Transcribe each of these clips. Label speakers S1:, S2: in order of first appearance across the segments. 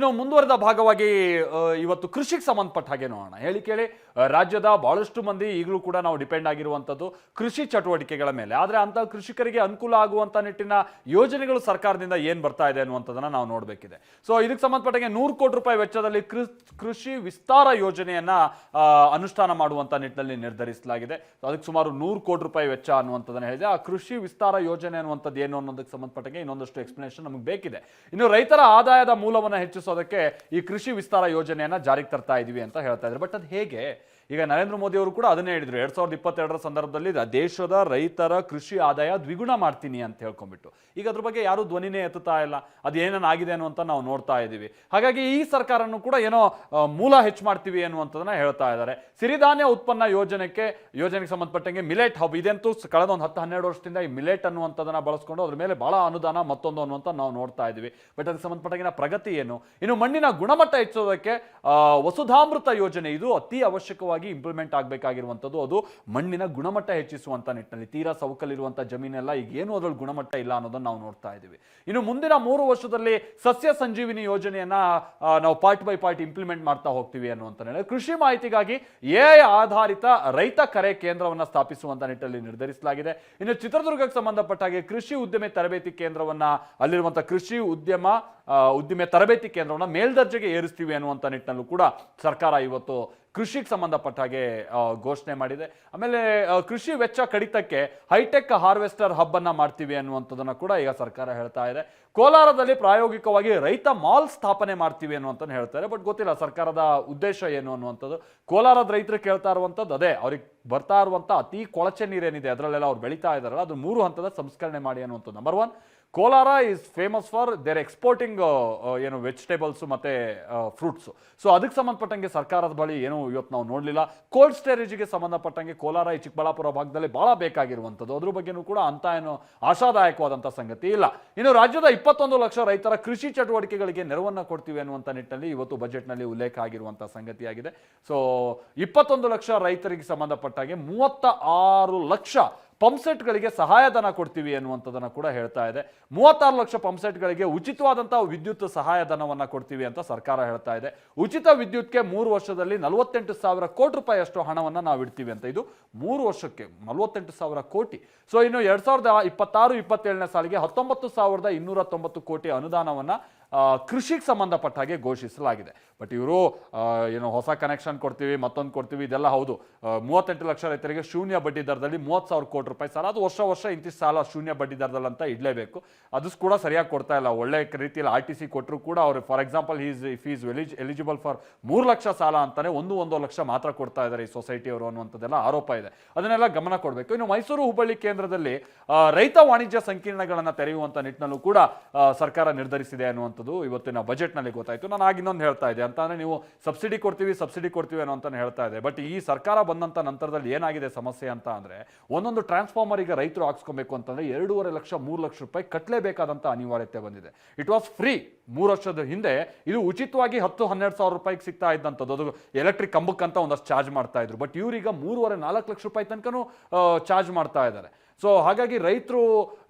S1: ಇನ್ನು ಮುಂದುವರೆದ ಭಾಗವಾಗಿ ಇವತ್ತು ಕೃಷಿಗೆ ಸಂಬಂಧಪಟ್ಟ ಹಾಗೆ ನೋಡೋಣ. ಹೇಳಿ ಕೇಳಿ ರಾಜ್ಯದ ಬಹಳಷ್ಟು ಮಂದಿ ಈಗಲೂ ಕೂಡ ನಾವು ಡಿಪೆಂಡ್ ಆಗಿರುವಂಥದ್ದು ಕೃಷಿ ಚಟುವಟಿಕೆಗಳ ಮೇಲೆ. ಆದರೆ ಅಂತ ಕೃಷಿಕರಿಗೆ ಅನುಕೂಲ ಆಗುವಂಥ ನಿಟ್ಟಿನ ಯೋಜನೆಗಳು ಸರ್ಕಾರದಿಂದ ಏನು ಬರ್ತಾ ಇದೆ ಅನ್ನುವಂಥದ್ದನ್ನು ನಾವು ನೋಡಬೇಕಿದೆ. ಸೊ ಇದಕ್ಕೆ ಸಂಬಂಧಪಟ್ಟಂಗೆ 100 ಕೋಟಿ ರೂಪಾಯಿ ವೆಚ್ಚದಲ್ಲಿ ಕೃಷಿ ವಿಸ್ತಾರ ಯೋಜನೆಯನ್ನ ಅನುಷ್ಠಾನ ಮಾಡುವಂಥ ನಿಟ್ಟಿನಲ್ಲಿ ನಿರ್ಧರಿಸಲಾಗಿದೆ. ಅದಕ್ಕೆ ಸುಮಾರು 100 ಕೋಟಿ ರೂಪಾಯಿ ವೆಚ್ಚ ಅನ್ನುವಂಥದ್ದನ್ನು ಹೇಳಿದೆ. ಆ ಕೃಷಿ ವಿಸ್ತಾರ ಯೋಜನೆ ಅನ್ನುವಂಥದ್ದು ಏನು ಅನ್ನೋದಕ್ಕೆ ಸಂಬಂಧಪಟ್ಟಂಗೆ ಇನ್ನೊಂದಷ್ಟು ಎಕ್ಸ್ಪ್ಲನೇಷನ್ ನಮಗೆ ಬೇಕಿದೆ. ಇನ್ನು ರೈತರ ಆದಾಯದ ಮೂಲವನ್ನು ಹೆಚ್ಚಿಸೋದಕ್ಕೆ ಈ ಕೃಷಿ ವಿಸ್ತಾರ ಯೋಜನೆಯನ್ನ ಜಾರಿಗೆ ತರ್ತಾ ಇದೀವಿ ಅಂತ ಹೇಳ್ತಾ ಇದ್ದಾರೆ. ಬಟ್ ಅದು ಹೇಗೆ? ಈಗ ನರೇಂದ್ರ ಮೋದಿ ಅವರು ಕೂಡ ಅದನ್ನೇ ಹೇಳಿದ್ರು 2022ರ ಸಂದರ್ಭದಲ್ಲಿ ದೇಶದ ರೈತರ ಕೃಷಿ ಆದಾಯ ದ್ವಿಗುಣ ಮಾಡ್ತೀನಿ ಅಂತ ಹೇಳ್ಕೊಂಡ್ಬಿಟ್ಟು. ಈಗ ಅದ್ರ ಬಗ್ಗೆ ಯಾರು ಧ್ವನಿನೇ ಎತ್ತುತ್ತಾ ಇಲ್ಲ. ಅದು ಏನೇನಾಗಿದೆ ಅನ್ನುವಂತ ನಾವು ನೋಡ್ತಾ ಇದ್ದೀವಿ. ಹಾಗಾಗಿ ಈ ಸರ್ಕಾರನು ಕೂಡ ಏನೋ ಮೂಲ ಹೆಚ್ಚು ಮಾಡ್ತೀವಿ ಅನ್ನುವಂಥದ್ದನ್ನ ಹೇಳ್ತಾ ಇದ್ದಾರೆ. ಸಿರಿಧಾನ್ಯ ಉತ್ಪನ್ನ ಯೋಜನೆಗೆ ಸಂಬಂಧಪಟ್ಟಂಗೆ ಮಿಲೆಟ್ ಹಬ್ ಇದಂತೂ ಕಳೆದ ಒಂದು 10-12 ವರ್ಷದಿಂದ ಈ ಮಿಲೆಟ್ ಅನ್ನುವಂಥದ್ದನ್ನ ಬಳಸ್ಕೊಂಡು ಅದ್ರ ಮೇಲೆ ಬಹಳ ಅನುದಾನ ಮತ್ತೊಂದು ಅನ್ನುವಂಥ ನಾವು ನೋಡ್ತಾ ಇದ್ದೀವಿ. ಬಟ್ ಅದಕ್ಕೆ ಸಂಬಂಧಪಟ್ಟಂಗಿನ ಪ್ರಗತಿ ಏನು? ಇನ್ನು ಮಣ್ಣಿನ ಗುಣಮಟ್ಟ ಹೆಚ್ಚೋದಕ್ಕೆ ವಸುಧಾಮೃತ ಯೋಜನೆ ಇದು ಅತಿ ಅವಶ್ಯಕವಾಗಿ ಇಂಪ್ಲಿಮೆಂಟ್ ಆಗಬೇಕಾಗಿರುವಂಥದ್ದು. ಅದು ಮಣ್ಣಿನ ಗುಣಮಟ್ಟ ಹೆಚ್ಚಿಸುವಂತ ನಿಟ್ಟಿನಲ್ಲಿ ತೀರಾ ಸವಕಲಿರುವಂತ ಜಮೀನೆಲ್ಲ ಈಗ ಏನು ಅದರಲ್ಲಿ ಗುಣಮಟ್ಟ ಇಲ್ಲ ಅನ್ನೋದನ್ನ ನಾವು ನೋಡ್ತಾ ಇದ್ದೀವಿ. ಇನ್ನು ಮುಂದಿನ 3 ವರ್ಷದಲ್ಲಿ ಸಸ್ಯ ಸಂಜೀವಿನಿ ಯೋಜನೆಯನ್ನ ನಾವು ಪಾರ್ಟ್ ಬೈ ಪಾರ್ಟ್ ಇಂಪ್ಲಿಮೆಂಟ್ ಮಾಡ್ತಾ ಹೋಗ್ತೀವಿ ಅನ್ನುವಂತ ಕೃಷಿ ಮಾಹಿತಿಗಾಗಿ ಎಐ ಆಧಾರಿತ ರೈತ ಕರೆ ಕೇಂದ್ರವನ್ನ ಸ್ಥಾಪಿಸುವಂತ ನಿಟ್ಟಿನಲ್ಲಿ ನಿರ್ಧರಿಸಲಾಗಿದೆ. ಇನ್ನು ಚಿತ್ರದುರ್ಗಕ್ಕೆ ಸಂಬಂಧಪಟ್ಟ ಹಾಗೆ ಕೃಷಿ ಉದ್ಯಮ ತರಬೇತಿ ಕೇಂದ್ರವನ್ನ ಅಲ್ಲಿರುವಂತಹ ಕೃಷಿ ಉದ್ಯಮ ತರಬೇತಿ ಕೇಂದ್ರವನ್ನ ಮೇಲ್ದರ್ಜೆಗೆ ಏರಿಸ್ತೀವಿ ಅನ್ನುವಂತ ನಿಟ್ಟಿನಲ್ಲೂ ಕೂಡ ಸರ್ಕಾರ ಇವತ್ತು ಕೃಷಿಗೆ ಸಂಬಂಧಪಟ್ಟ ಹಾಗೆ ಘೋಷಣೆ ಮಾಡಿದೆ. ಆಮೇಲೆ ಕೃಷಿ ವೆಚ್ಚ ಕಡಿತಕ್ಕೆ ಹೈಟೆಕ್ ಹಾರ್ವೆಸ್ಟರ್ ಹಬ್ ಅನ್ನ ಮಾಡ್ತೀವಿ ಅನ್ನುವಂಥದ್ದನ್ನ ಕೂಡ ಈಗ ಸರ್ಕಾರ ಹೇಳ್ತಾ ಇದೆ. ಕೋಲಾರದಲ್ಲಿ ಪ್ರಾಯೋಗಿಕವಾಗಿ ರೈತ ಮಾಲ್ ಸ್ಥಾಪನೆ ಮಾಡ್ತೀವಿ ಅನ್ನುವಂತ ಹೇಳ್ತಾರೆ. ಬಟ್ ಗೊತ್ತಿಲ್ಲ ಸರ್ಕಾರದ ಉದ್ದೇಶ ಏನು ಅನ್ನುವಂಥದ್ದು. ಕೋಲಾರದ ರೈತರು ಕೇಳ್ತಾ ಇರುವಂಥದ್ದು ಅದೇ, ಅವ್ರಿಗೆ ಬರ್ತಾ ಇರುವಂತ ಅತಿ ಕೊಳಚೆ ನೀರೇನಿದೆ ಅದರಲ್ಲೆಲ್ಲ ಅವ್ರು ಬೆಳೀತಾ ಇದಾರಲ್ಲ, ಅದು 3 ಹಂತದ ಸಂಸ್ಕರಣೆ ಮಾಡಿ ಅನ್ನುವಂಥದ್ದು. Number 1, Kolar is famous for there exporting ಏನು ವೆಜಿಟೇಬಲ್ಸ್ ಮತ್ತೆ ಫ್ರೂಟ್ಸ್. ಸೊ ಅದಕ್ಕೆ ಸಂಬಂಧಪಟ್ಟಂಗೆ ಸರ್ಕಾರದ ಬಳಿ ಏನು ಇವತ್ತು ನಾವು ನೋಡಲಿಲ್ಲ. ಕೋಲ್ಡ್ ಸ್ಟೋರೇಜ್ಗೆ ಸಂಬಂಧಪಟ್ಟಂಗೆ ಕೋಲಾರ ಈ ಚಿಕ್ಕಬಳ್ಳಾಪುರ ಭಾಗದಲ್ಲಿ ಬಹಳ ಬೇಕಾಗಿರುವಂಥದ್ದು. ಅದ್ರ ಬಗ್ಗೆನೂ ಕೂಡ ಅಂತ ಏನು ಆಶಾದಾಯಕವಾದಂಥ ಸಂಗತಿ ಇಲ್ಲ. ಇನ್ನು ರಾಜ್ಯದ 21 ಲಕ್ಷ ರೈತರ ಕೃಷಿ ಚಟುವಟಿಕೆಗಳಿಗೆ ನೆರವನ್ನ ಕೊಡ್ತೀವಿ ಅನ್ನುವಂಥ ನಿಟ್ಟಿನಲ್ಲಿ ಇವತ್ತು ಬಜೆಟ್ನಲ್ಲಿ ಉಲ್ಲೇಖ ಆಗಿರುವಂಥ ಸಂಗತಿಯಾಗಿದೆ. ಸೊ 21 ಲಕ್ಷ ರೈತರಿಗೆ ಸಂಬಂಧಪಟ್ಟಾಗೆ 36 ಲಕ್ಷ ಪಂಪ್ಸೆಟ್ಗಳಿಗೆ ಸಹಾಯಧನ ಕೊಡ್ತೀವಿ ಅನ್ನುವಂಥದ್ದನ್ನು ಕೂಡ ಹೇಳ್ತಾ ಇದೆ. 36 ಲಕ್ಷ ಪಂಪ್ಸೆಟ್ಗಳಿಗೆ ಉಚಿತವಾದಂತಹ ವಿದ್ಯುತ್ ಸಹಾಯಧನವನ್ನ ಕೊಡ್ತೀವಿ ಅಂತ ಸರ್ಕಾರ ಹೇಳ್ತಾ ಇದೆ. ಉಚಿತ ವಿದ್ಯುತ್ಗೆ 3 ವರ್ಷದಲ್ಲಿ 48,000 ಕೋಟಿ ರೂಪಾಯಿ ಅಷ್ಟು ಹಣವನ್ನ ನಾವು ಇಡ್ತೀವಿ ಅಂತ. ಇದು 3 ವರ್ಷಕ್ಕೆ 48,000 ಕೋಟಿ. ಸೊ ಇನ್ನು 2026-27ನೇ ಸಾಲಿಗೆ 19,290 ಕೋಟಿ ಅನುದಾನವನ್ನ ಕೃಷಿಗೆ ಸಂಬಂಧಪಟ್ಟ ಹಾಗೆ ಘೋಷಿಸಲಾಗಿದೆ. ಬಟ್ ಇವರು ಏನೋ ಹೊಸ ಕನೆಕ್ಷನ್ ಕೊಡ್ತೀವಿ, ಮತ್ತೊಂದು ಕೊಡ್ತೀವಿ, ಇದೆಲ್ಲ ಹೌದು. 38 ಲಕ್ಷ ರೈತರಿಗೆ ಶೂನ್ಯ ಬಡ್ಡಿ ದರದಲ್ಲಿ 30,000 ಕೋಟಿ ರೂಪಾಯಿ ಸಾಲ. ಅದು ವರ್ಷ ಇಂತಿಷ್ಟು ಸಾಲ ಶೂನ್ಯ ಬಡ್ಡಿ ದರದಲ್ಲಿ ಅಂತ ಇಡಲೇಬೇಕು. ಅದು ಕೂಡ ಸರಿಯಾಗಿ ಕೊಡ್ತಾ ಇಲ್ಲ. ಒಳ್ಳೆ ರೀತಿಯಲ್ಲಿ RTC ಕೊಟ್ಟರು ಕೂಡ ಅವರು for example if is eligible for 3 lakh ಸಾಲ ಅಂತಾನೆ 1 ಲಕ್ಷ ಮಾತ್ರ ಕೊಡ್ತಾ ಇದ್ದಾರೆ ಈ ಸೊಸೈಟಿಯವರು ಅನ್ನುವಂಥದ್ದೆಲ್ಲ ಆರೋಪ ಇದೆ. ಅದನ್ನೆಲ್ಲ ಗಮನ ಕೊಡಬೇಕು. ಇನ್ನು ಮೈಸೂರು ಹುಬ್ಬಳ್ಳಿ ಕೇಂದ್ರದಲ್ಲಿ ರೈತ ವಾಣಿಜ್ಯ ಸಂಕೀರ್ಣಗಳನ್ನು ತೆರೆಯುವಂತ ನಿಟ್ಟಿನಲ್ಲೂ ಕೂಡ ಸರ್ಕಾರ ನಿರ್ಧರಿಸಿದೆ ಅನ್ನುವಂಥದ್ದು ಇವತ್ತಿನ ಬಜೆಟ್ ನಲ್ಲಿ ಗೊತ್ತಾಯ್ತು. ನಾನು ಇನ್ನೊಂದು ಹೇಳ್ತಾ ಇದ್ದೆ ಅಂತ ಅಂದ್ರೆ ನೀವು ಸಬ್ಸಿಡಿ ಕೊಡ್ತೀವಿ ಅನ್ನೋ ಅಂತ ಹೇಳ್ತಾ ಇದೆ. ಬಟ್ ಈ ಸರ್ಕಾರ ಬಂದಂತ ನಂತರದಲ್ಲಿ ಏನಾಗಿದೆ ಸಮಸ್ಯೆ ಅಂತ ಅಂದ್ರೆ, ಒಂದೊಂದು ಟ್ರಾನ್ಸ್ಫಾರ್ಮರ್ ಈಗ ರೈತರು ಹಾಕ್ಸ್ಕೊಬೇಕು ಅಂತಂದ್ರೆ 2.5 ಲಕ್ಷ 3 ಲಕ್ಷ ರೂಪಾಯಿ ಕಟ್ಟಲೇಬೇಕಾದಂತ ಅನಿವಾರ್ಯತೆ ಬಂದಿದೆ. ಇಟ್ ವಾಸ್ ಫ್ರೀ 3 ವರ್ಷದ ಹಿಂದೆ. ಇದು ಉಚಿತವಾಗಿ 10-12 ಸಾವಿರ ರೂಪಾಯಿಗೆ ಸಿಗ್ತಾ ಇದ್ದಂಥದ್ದು. ಅದು ಎಲೆಕ್ಟ್ರಿಕ್ ಕಂಬಕ್ಕಂತ ಒಂದಷ್ಟು ಚಾರ್ಜ್ ಮಾಡ್ತಾ ಇದ್ರು. ಬಟ್ ಇವ್ರೀಗ 3.5-4 ಲಕ್ಷ ರೂಪಾಯಿ ತನಕನೂ ಚಾರ್ಜ್ ಮಾಡ್ತಾ ಇದ್ದಾರೆ. ಸೊ ಹಾಗಾಗಿ ರೈತರು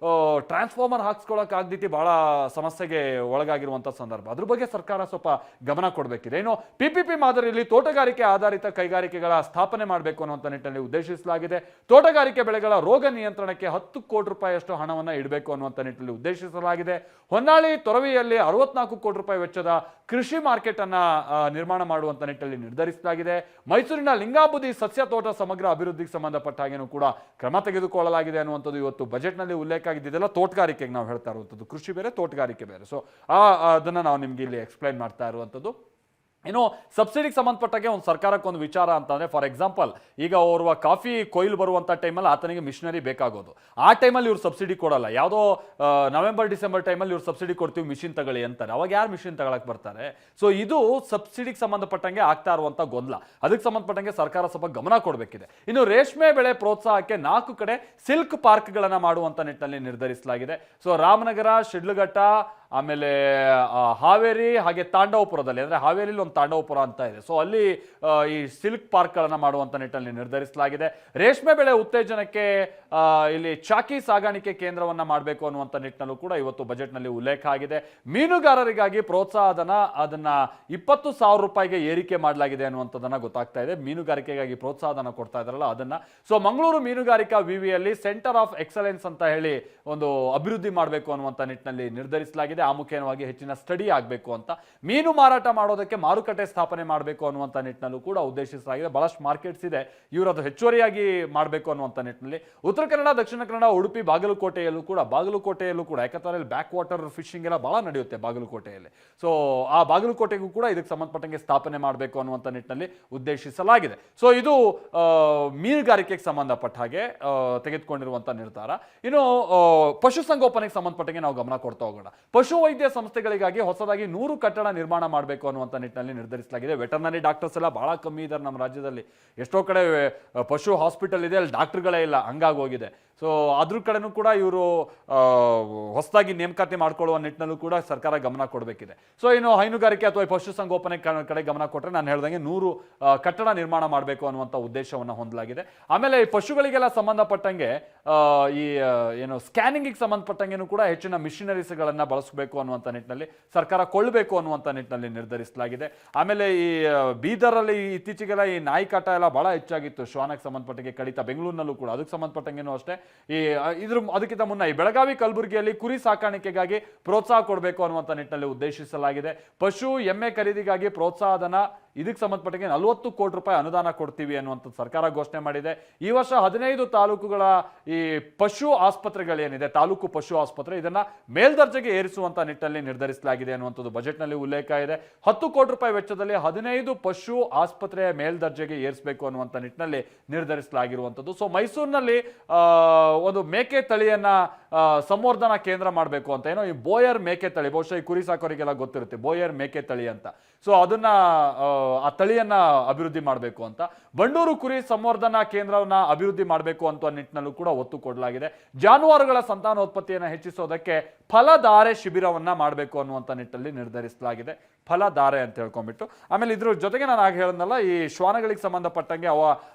S1: ಟ್ರಾನ್ಸ್ಫಾರ್ಮರ್ ಹಾಕ್ಸ್ಕೊಳ್ಳೋಕೆ ಆಗದಿತ್ತು ಬಹಳ ಸಮಸ್ಯೆಗೆ ಒಳಗಾಗಿರುವಂಥ ಸಂದರ್ಭ. ಅದ್ರ ಬಗ್ಗೆ ಸರ್ಕಾರ ಸ್ವಲ್ಪ ಗಮನ ಕೊಡಬೇಕಿದೆ. ಇನ್ನು PPP ಮಾದರಿಯಲ್ಲಿ ತೋಟಗಾರಿಕೆ ಆಧಾರಿತ ಕೈಗಾರಿಕೆಗಳ ಸ್ಥಾಪನೆ ಮಾಡಬೇಕು ಅನ್ನುವಂಥ ನಿಟ್ಟಿನಲ್ಲಿ ಉದ್ದೇಶಿಸಲಾಗಿದೆ. ತೋಟಗಾರಿಕೆ ಬೆಳೆಗಳ ರೋಗ ನಿಯಂತ್ರಣಕ್ಕೆ 10 ಕೋಟಿ ರೂಪಾಯಿ ಅಷ್ಟು ಹಣವನ್ನು ಇಡಬೇಕು ಅನ್ನುವಂಥ ನಿಟ್ಟಿನಲ್ಲಿ ಉದ್ದೇಶಿಸಲಾಗಿದೆ. ಹೊನ್ನಾಳಿ ತೊರವಿಯಲ್ಲಿ 64 ಕೋಟಿ ರೂಪಾಯಿ ವೆಚ್ಚದ ಕೃಷಿ ಮಾರ್ಕೆಟ್ ಅನ್ನ ನಿರ್ಮಾಣ ಮಾಡುವಂತ ನಿಟ್ಟಿನಲ್ಲಿ ನಿರ್ಧರಿಸಲಾಗಿದೆ. ಮೈಸೂರಿನ ಲಿಂಗಾಬುದಿ ಸಸ್ಯ ತೋಟ ಸಮಗ್ರ ಅಭಿವೃದ್ಧಿಗೆ ಸಂಬಂಧಪಟ್ಟ ಹಾಗೇನೂ ಕೂಡ ಕ್ರಮ ತೆಗೆದುಕೊಳ್ಳಲಾಗಿದೆ ಅನ್ನುವಂಥದ್ದು ಇವತ್ತು ಬಜೆಟ್ ನಲ್ಲಿ ಉಲ್ಲೇಖ ಆಗಿದ್ದೆಲ್ಲ ತೋಟಗಾರಿಕೆಗೆ ನಾವು ಹೇಳ್ತಾ ಇರುವಂಥದ್ದು. ಕೃಷಿ ಬೇರೆ, ತೋಟಗಾರಿಕೆ ಬೇರೆ. ಸೊ ಅದನ್ನ ನಾವು ನಿಮ್ಗೆ ಇಲ್ಲಿ ಎಕ್ಸ್ಪ್ಲೈನ್ ಮಾಡ್ತಾ ಇರುವಂಥದ್ದು. ಇನ್ನು ಸಬ್ಸಿಡಿಗೆ ಸಂಬಂಧಪಟ್ಟಾಗೆ ಒಂದು ಸರ್ಕಾರಕ್ಕೆ ಒಂದು ವಿಚಾರ ಅಂತಂದ್ರೆ, ಫಾರ್ ಎಕ್ಸಾಂಪಲ್ ಈಗ ಓರ್ವ ಕಾಫಿ ಕೊಯ್ಲು ಬರುವಂಥ ಟೈಮಲ್ಲಿ ಆತನಿಗೆ ಮಿಷನರಿ ಬೇಕಾಗೋದು. ಆ ಟೈಮಲ್ಲಿ ಇವ್ರು ಸಬ್ಸಿಡಿ ಕೊಡಲ್ಲ. ಯಾವುದೋ ನವೆಂಬರ್-ಡಿಸೆಂಬರ್ ಟೈಮಲ್ಲಿ ಇವ್ರು ಸಬ್ಸಿಡಿ ಕೊಡ್ತೀವಿ ಮಿಷಿನ್ ತಗೊಳ್ಳಿ ಅಂತಾರೆ. ಅವಾಗ ಯಾರು ಮಿಷಿನ್ ತಗೊಳಕ್ ಬರ್ತಾರೆ? ಸೊ ಇದು ಸಬ್ಸಿಡಿಗೆ ಸಂಬಂಧಪಟ್ಟಂಗೆ ಆಗ್ತಾ ಇರುವಂಥ ಗೊಂದಲ. ಅದಕ್ಕೆ ಸಂಬಂಧಪಟ್ಟಂಗೆ ಸರ್ಕಾರ ಸ್ವಲ್ಪ ಗಮನ ಕೊಡಬೇಕಿದೆ. ಇನ್ನು ರೇಷ್ಮೆ ಬೆಳೆ ಪ್ರೋತ್ಸಾಹಕ್ಕೆ 4 ಕಡೆ ಸಿಲ್ಕ್ ಪಾರ್ಕ್ಗಳನ್ನು ಮಾಡುವಂಥ ನಿಟ್ಟಿನಲ್ಲಿ ನಿರ್ಧರಿಸಲಾಗಿದೆ. ಸೊ ರಾಮನಗರ, ಶಿಡ್ಲಘಟ್ಟ, ಆಮೇಲೆ ಹಾವೇರಿ ಹಾಗೆ ತಾಂಡವಪುರದಲ್ಲಿ, ಅಂದರೆ ಹಾವೇರಿಲಿ ಒಂದು ತಾಂಡವಪುರ ಅಂತ ಇದೆ, ಸೊ ಅಲ್ಲಿ ಈ ಸಿಲ್ಕ್ ಪಾರ್ಕ್ಗಳನ್ನು ಮಾಡುವಂಥ ನಿಟ್ಟಿನಲ್ಲಿ ನಿರ್ಧರಿಸಲಾಗಿದೆ. ರೇಷ್ಮೆ ಬೆಳೆ ಉತ್ತೇಜನಕ್ಕೆ ಇಲ್ಲಿ ಚಾಕಿ ಸಾಗಾಣಿಕೆ ಕೇಂದ್ರವನ್ನು ಮಾಡಬೇಕು ಅನ್ನುವಂಥ ನಿಟ್ಟಿನಲ್ಲೂ ಕೂಡ ಇವತ್ತು ಬಜೆಟ್ನಲ್ಲಿ ಉಲ್ಲೇಖ ಆಗಿದೆ. ಮೀನುಗಾರರಿಗಾಗಿ ಪ್ರೋತ್ಸಾಹಧನ ಅದನ್ನ 20,000 ರೂಪಾಯಿಗೆ ಏರಿಕೆ ಮಾಡಲಾಗಿದೆ ಅನ್ನುವಂಥದ್ದನ್ನ ಗೊತ್ತಾಗ್ತಾ ಇದೆ. ಮೀನುಗಾರಿಕೆಗಾಗಿ ಪ್ರೋತ್ಸಾಹಧನ ಕೊಡ್ತಾ ಇದ್ದಾರಲ್ಲ ಅದನ್ನ. ಸೊ ಮಂಗಳೂರು ಮೀನುಗಾರಿಕಾ ವಿವಿಯಲ್ಲಿ ಸೆಂಟರ್ ಆಫ್ ಎಕ್ಸಲೆನ್ಸ್ ಅಂತ ಹೇಳಿ ಒಂದು ಅಭಿವೃದ್ಧಿ ಮಾಡಬೇಕು ಅನ್ನುವಂಥ ನಿಟ್ಟಿನಲ್ಲಿ ನಿರ್ಧರಿಸಲಾಗಿದೆ. ಆ ಮುಖೇನವಾಗಿ ಹೆಚ್ಚಿನ ಸ್ಟಡಿ ಆಗಬೇಕು ಅಂತ, ಮೀನು ಮಾರಾಟ ಮಾಡೋದಕ್ಕೆ ಮಾರುಕಟ್ಟೆ ಸ್ಥಾಪನೆ ಮಾಡಬೇಕು ಅನ್ನುವಂಥ ನಿಟ್ಟಿನಲ್ಲೂ ಕೂಡ ಉದ್ದೇಶಿಸಲಾಗಿದೆ. ಬಹಳಷ್ಟು ಮಾರ್ಕೆಟ್ಸ್ ಇದೆ, ಇವರು ಅದು ಹೆಚ್ಚುವರಿಯಾಗಿ ಮಾಡಬೇಕು ಅನ್ನುವಂಥ ನಿಟ್ಟಿನಲ್ಲಿ ಉತ್ತರ ಕನ್ನಡ, ದಕ್ಷಿಣ ಕನ್ನಡ, ಉಡುಪಿ, ಬಾಗಲಕೋಟೆಯಲ್ಲೂ ಕೂಡ ಯಾಕಂದ್ರೆ ಬ್ಯಾಕ್ ವಾಟರ್ ಫಿಶಿಂಗ್ ಎಲ್ಲ ಬಹಳ ನಡೆಯುತ್ತೆ ಬಾಗಲಕೋಟೆಯಲ್ಲಿ. ಸೊ ಆ ಬಾಗಲಕೋಟೆಗೂ ಕೂಡ ಇದಕ್ಕೆ ಸಂಬಂಧಪಟ್ಟಂಗೆ ಸ್ಥಾಪನೆ ಮಾಡಬೇಕು ಅನ್ನುವಂಥ ನಿಟ್ಟಿನಲ್ಲಿ ಉದ್ದೇಶಿಸಲಾಗಿದೆ. ಸೊ ಇದು ಮೀನುಗಾರಿಕೆಗೆ ಸಂಬಂಧಪಟ್ಟ ಹಾಗೆ ತೆಗೆದುಕೊಂಡಿರುವಂಥ ನಿರ್ಧಾರ. ಇನ್ನು ಪಶುಸಂಗೋಪನೆಗೆ ಸಂಬಂಧಪಟ್ಟಂಗೆ ನಾವು ಗಮನ ಕೊಡ್ತಾ ಹೋಗೋಣ. ಪಶುವೈದ್ಯ ಸಂಸ್ಥೆಗಳಿಗಾಗಿ ಹೊಸದಾಗಿ 100 ಕಟ್ಟಡ ನಿರ್ಮಾಣ ಮಾಡಬೇಕು ಅನ್ನುವಂಥ ನಿಟ್ಟಿನಲ್ಲಿ ನಿರ್ಧರಿಸಲಾಗಿದೆ. ವೆಟರ್ನರಿ ಡಾಕ್ಟರ್ಸ್ ಎಲ್ಲ ಬಹಳ ಕಮ್ಮಿ ಇದ್ದಾರೆ ನಮ್ಮ ರಾಜ್ಯದಲ್ಲಿ. ಎಷ್ಟೋ ಕಡೆ ಪಶು ಹಾಸ್ಪಿಟಲ್ ಇದೆ, ಅಲ್ಲಿ ಡಾಕ್ಟರ್ಗಳೇ ಇಲ್ಲ, ಹಂಗಾಗಿ ಹೋಗಿದೆ. ಸೊ ಅದ್ರ ಕಡೆನೂ ಕೂಡ ಇವರು ಹೊಸದಾಗಿ ನೇಮಕಾತಿ ಮಾಡ್ಕೊಳ್ಳುವ ನಿಟ್ಟಿನಲ್ಲೂ ಕೂಡ ಸರ್ಕಾರ ಗಮನ ಕೊಡಬೇಕಿದೆ. ಸೊ ಇನ್ನು ಹೈನುಗಾರಿಕೆ ಅಥವಾ ಪಶುಸಂಗೋಪನೆ ಕಡೆ ಗಮನ ಕೊಟ್ಟರೆ ನಾನು ಹೇಳ್ದಂಗೆ 100 ಕಟ್ಟಡ ನಿರ್ಮಾಣ ಮಾಡಬೇಕು ಅನ್ನುವಂಥ ಉದ್ದೇಶವನ್ನು ಹೊಂದಲಾಗಿದೆ. ಆಮೇಲೆ ಈ ಪಶುಗಳಿಗೆಲ್ಲ ಸಂಬಂಧಪಟ್ಟಂಗೆ ಈ ಏನು ಸ್ಕ್ಯಾನಿಂಗಿಗೆ ಸಂಬಂಧಪಟ್ಟಂಗೆನೂ ಕೂಡ ಹೆಚ್ಚಿನ ಮಿಷನರೀಸ್ಗಳನ್ನು ಬಳಸಬೇಕು ಅನ್ನುವಂಥ ನಿಟ್ಟಿನಲ್ಲಿ ಸರ್ಕಾರ ಕೊಳ್ಳಬೇಕು ಅನ್ನುವಂಥ ನಿಟ್ಟಿನಲ್ಲಿ ನಿರ್ಧರಿಸಲಾಗಿದೆ. ಆಮೇಲೆ ಈ ಬೀದರಲ್ಲಿ ಇತ್ತೀಚೆಗೆಲ್ಲ ಈ ನಾಯಿ ಕಾಟ ಎಲ್ಲ ಬಹಳ ಹೆಚ್ಚಾಗಿತ್ತು, ಶ್ವಾನಕ್ಕೆ ಸಂಬಂಧಪಟ್ಟಂಗೆ ಕಡಿತ, ಬೆಂಗಳೂರಿನಲ್ಲೂ ಕೂಡ ಅದಕ್ಕೆ ಸಂಬಂಧಪಟ್ಟಂಗೆನೂ ಅಷ್ಟೇ. ಈ ಅದಕ್ಕಿಂತ ಮುನ್ನ ಈ ಬೆಳಗಾವಿ, ಕಲಬುರಗಿಯಲ್ಲಿ ಕುರಿ ಸಾಕಾಣಿಕೆಗಾಗಿ ಪ್ರೋತ್ಸಾಹ ಕೊಡಬೇಕು ಅನ್ನುವಂಥ ನಿಟ್ಟಿನಲ್ಲಿ ಉದ್ದೇಶಿಸಲಾಗಿದೆ. ಪಶು ಎಮ್ಮೆ ಖರೀದಿಗಾಗಿ ಪ್ರೋತ್ಸಾಹಧನ ಇದಕ್ಕೆ ಸಂಬಂಧಪಟ್ಟಂಗೆ 40 ಕೋಟಿ ರೂಪಾಯಿ ಅನುದಾನ ಕೊಡ್ತೀವಿ ಅನ್ನುವಂಥದ್ದು ಸರ್ಕಾರ ಘೋಷಣೆ ಮಾಡಿದೆ. ಈ ವರ್ಷ 15 ತಾಲೂಕುಗಳ ಈ ಪಶು ಆಸ್ಪತ್ರೆಗಳೇನಿದೆ, ತಾಲೂಕು ಪಶು ಆಸ್ಪತ್ರೆ, ಇದನ್ನ ಮೇಲ್ದರ್ಜೆಗೆ ಏರಿಸುವಂತ ನಿಟ್ಟಿನಲ್ಲಿ ನಿರ್ಧರಿಸಲಾಗಿದೆ ಅನ್ನುವಂಥದ್ದು ಬಜೆಟ್ನಲ್ಲಿ ಉಲ್ಲೇಖ ಇದೆ. 10 ಕೋಟಿ ರೂಪಾಯಿ ವೆಚ್ಚದಲ್ಲಿ 15 ಪಶು ಆಸ್ಪತ್ರೆಯ ಮೇಲ್ದರ್ಜೆಗೆ ಏರಿಸಬೇಕು ಅನ್ನುವಂಥ ನಿಟ್ಟಿನಲ್ಲಿ ನಿರ್ಧರಿಸಲಾಗಿರುವಂಥದ್ದು. ಸೊ ಮೈಸೂರಿನಲ್ಲಿ ಒಂದು ಮೇಕೆ ತಳಿಯನ್ನ ಸಂವರ್ಧನಾ ಕೇಂದ್ರ ಮಾಡಬೇಕು ಅಂತ, ಏನೋ ಈ ಬೋಯರ್ ಮೇಕೆ ತಳಿ, ಬಹುಶಃ ಈ ಕುರಿ ಸಾಕೋರಿಗೆಲ್ಲ ಗೊತ್ತಿರುತ್ತೆ ಬೋಯರ್ ಮೇಕೆ ತಳಿ ಅಂತ. ಸೊ ಅದನ್ನ ಆ ತಳಿಯನ್ನ ಅಭಿವೃದ್ಧಿ ಮಾಡಬೇಕು ಅಂತ, ಬಂಡೂರು ಕುರಿ ಸಂವರ್ಧನಾ ಕೇಂದ್ರವನ್ನ ಅಭಿವೃದ್ಧಿ ಮಾಡಬೇಕು ಅಂತ ನಿಟ್ಟಿನಲ್ಲೂ ಕೂಡ ಒತ್ತು ಕೊಡಲಾಗಿದೆ. ಜಾನುವಾರುಗಳ ಸಂತಾನೋತ್ಪತ್ತಿಯನ್ನು ಹೆಚ್ಚಿಸೋದಕ್ಕೆ ಫಲಧಾರೆ ಶಿಬಿರವನ್ನ ಮಾಡಬೇಕು ಅನ್ನುವಂಥ ನಿಟ್ಟಿನಲ್ಲಿ ನಿರ್ಧರಿಸಲಾಗಿದೆ. ಫಲಧಾರೆ ಅಂತ ಹೇಳ್ಕೊಂಡ್ಬಿಟ್ಟು. ಆಮೇಲೆ ಇದ್ರ ಜೊತೆಗೆ ನಾನು ಆಗ ಹೇಳಿದ್ನಲ್ಲ, ಈ ಶ್ವಾನಗಳಿಗೆ ಸಂಬಂಧಪಟ್ಟಂಗೆ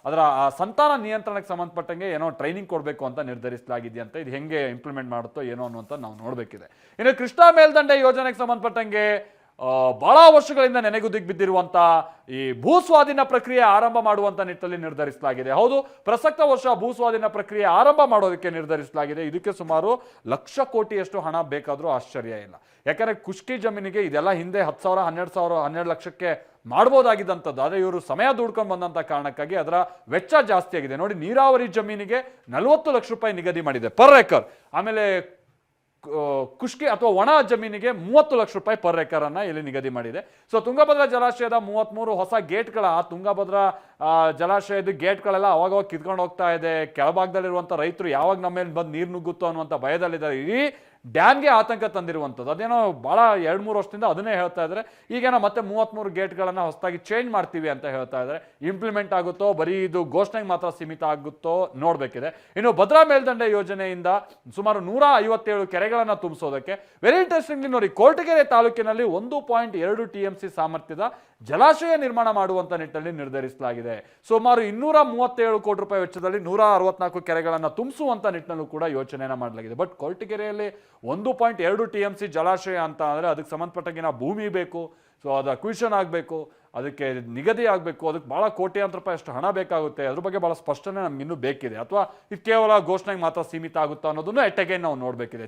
S1: ಅದರ ಸಂತಾನ ನಿಯಂತ್ರಣಕ್ಕೆ ಸಂಬಂಧಪಟ್ಟಂಗೆ ಏನೋ ಟ್ರೈನಿಂಗ್ ಕೊಡಬೇಕು ಅಂತ ನಿರ್ಧರಿಸಲಾಗಿದೆಯಂತ. ಇದು ಹೆಂಗೆ ಇಂಪ್ಲಿಮೆಂಟ್ ಮಾಡುತ್ತೋ ಏನೋ ಅನ್ನುವಂಥ ನಾವು ನೋಡಬೇಕಿದೆ. ಇನ್ನು ಕೃಷ್ಣಾ ಮೇಲ್ದಂಡೆ ಯೋಜನೆಗೆ ಸಂಬಂಧಪಟ್ಟಂಗೆ ಬಹಳ ವರ್ಷಗಳಿಂದ ನೆನೆಗುದಿಗೆ ಬಿದ್ದಿರುವಂತ ಈ ಭೂಸ್ವಾಧೀನ ಪ್ರಕ್ರಿಯೆ ಆರಂಭ ಮಾಡುವಂತ ನಿಟ್ಟಿನಲ್ಲಿ ನಿರ್ಧರಿಸಲಾಗಿದೆ. ಹೌದು, ಪ್ರಸಕ್ತ ವರ್ಷ ಭೂಸ್ವಾಧೀನ ಪ್ರಕ್ರಿಯೆ ಆರಂಭ ಮಾಡೋದಕ್ಕೆ ನಿರ್ಧರಿಸಲಾಗಿದೆ. ಇದಕ್ಕೆ ಸುಮಾರು 1,00,000 ಕೋಟಿಯಷ್ಟು ಹಣ ಬೇಕಾದರೂ ಆಶ್ಚರ್ಯ ಇಲ್ಲ. ಯಾಕಂದ್ರೆ ಕುಷ್ಕಿ ಜಮೀನಿಗೆ ಇದೆಲ್ಲ ಹಿಂದೆ 10,000, 12,000, 12 ಲಕ್ಷಕ್ಕೆ ಮಾಡ್ಬೋದಾಗಿದ್ದಂಥದ್ದು. ಆದರೆ ಇವರು ಸಮಯ ದುಡ್ಕೊಂಡು ಬಂದಂಥ ಕಾರಣಕ್ಕಾಗಿ ಅದರ ವೆಚ್ಚ ಜಾಸ್ತಿ ಆಗಿದೆ. ನೋಡಿ, ನೀರಾವರಿ ಜಮೀನಿಗೆ 40 ಲಕ್ಷ ರೂಪಾಯಿ ನಿಗದಿ ಮಾಡಿದೆ ಪರ್ ಎಕರ್. ಆಮೇಲೆ ಕುಷ್ಕಿ ಅಥವಾ ಒಣ ಜಮೀನಿಗೆ 30 ಲಕ್ಷ ರೂಪಾಯಿ ಪರ್ ಎಕರ್ ಅನ್ನ ಇಲ್ಲಿ ನಿಗದಿ ಮಾಡಿದೆ. ಸೊ ತುಂಗಭದ್ರಾ ಜಲಾಶಯದ 33 ಹೊಸ ಗೇಟ್ಗಳ, ತುಂಗಭದ್ರಾ ಜಲಾಶಯದ ಗೇಟ್ಗಳೆಲ್ಲ ಅವಾಗ ಕಿತ್ಕೊಂಡು ಹೋಗ್ತಾ ಇದೆ. ಕೆಳಭಾಗದಲ್ಲಿರುವಂಥ ರೈತರು ಯಾವಾಗ ನಮ್ಮ ಮೇಲೆ ಬಂದು ನೀರು ನುಗ್ಗುತ್ತೋ ಅನ್ನುವಂಥ ಭಯದಲ್ಲಿದ್ದಾರೆ. ಇಡೀ ಡ್ಯಾಮ್ಗೆ ಆತಂಕ ತಂದಿರುವಂಥದ್ದು. ಅದೇನೋ ಭಾಳ 2-3 ವರ್ಷದಿಂದ ಅದನ್ನೇ ಹೇಳ್ತಾ ಇದ್ದಾರೆ. ಈಗೇನೋ ಮತ್ತೆ 33 ಗೇಟ್ಗಳನ್ನು ಹೊಸದಾಗಿ ಚೇಂಜ್ ಮಾಡ್ತೀವಿ ಅಂತ ಹೇಳ್ತಾ ಇದ್ದಾರೆ. ಇಂಪ್ಲಿಮೆಂಟ್ ಆಗುತ್ತೋ ಬರೀ ಇದು ಘೋಷಣೆಗೆ ಮಾತ್ರ ಸೀಮಿತ ಆಗುತ್ತೋ ನೋಡಬೇಕಿದೆ. ಇನ್ನು ಭದ್ರಾ ಮೇಲ್ದಂಡೆ ಯೋಜನೆಯಿಂದ ಸುಮಾರು 157 ಕೆರೆಗಳನ್ನು ತುಂಬಿಸೋದಕ್ಕೆ ವೆರಿ ಇಂಟ್ರೆಸ್ಟಿಂಗ್ಲಿ ನೋಡಿ, ಕೊರಟಗೆರೆ ತಾಲೂಕಿನಲ್ಲಿ 1.2 TMC ಸಾಮರ್ಥ್ಯದ ಜಲಾಶಯ ನಿರ್ಮಾಣ ಮಾಡುವಂತ ನಿಟ್ಟಿನಲ್ಲಿ ನಿರ್ಧರಿಸಲಾಗಿದೆ. ಸುಮಾರು 237 ಕೋಟಿ ರೂಪಾಯಿ ವೆಚ್ಚದಲ್ಲಿ 164 ಕೆರೆಗಳನ್ನು ತುಂಬಿಸುವಂತ ನಿಟ್ಟಿನಲ್ಲೂ ಕೂಡ ಯೋಚನೆಯನ್ನ ಮಾಡಲಾಗಿದೆ. ಬಟ್ ಕೊರಟಗೆರೆಯಲ್ಲಿ 1.2 TMC ಜಲಾಶಯ ಅಂತ ಅಂದರೆ ಅದಕ್ಕೆ ಸಂಬಂಧಪಟ್ಟಂಗಿನ ಭೂಮಿ ಬೇಕು. ಸೊ ಅದು ಅಕ್ವಿಷನ್ ಆಗಬೇಕು, ಅದಕ್ಕೆ ನಿಗದಿ ಆಗಬೇಕು, ಅದಕ್ಕೆ ಭಾಳ ಕೋಟ್ಯಾಂತರ ರೂಪಾಯಿ ಅಷ್ಟು ಹಣ ಬೇಕಾಗುತ್ತೆ. ಅದ್ರ ಬಗ್ಗೆ ಭಾಳ ಸ್ಪಷ್ಟನೆ ನಮ್ಗೆ ಇನ್ನೂ ಬೇಕಿದೆ. ಅಥವಾ ಇದು ಕೇವಲ ಘೋಷಣೆಗೆ ಮಾತ್ರ ಸೀಮಿತ ಆಗುತ್ತಾ ಅನ್ನೋದನ್ನು ಎಟ್ಟಗೆ ನಾವು ನೋಡಬೇಕಿದೆ.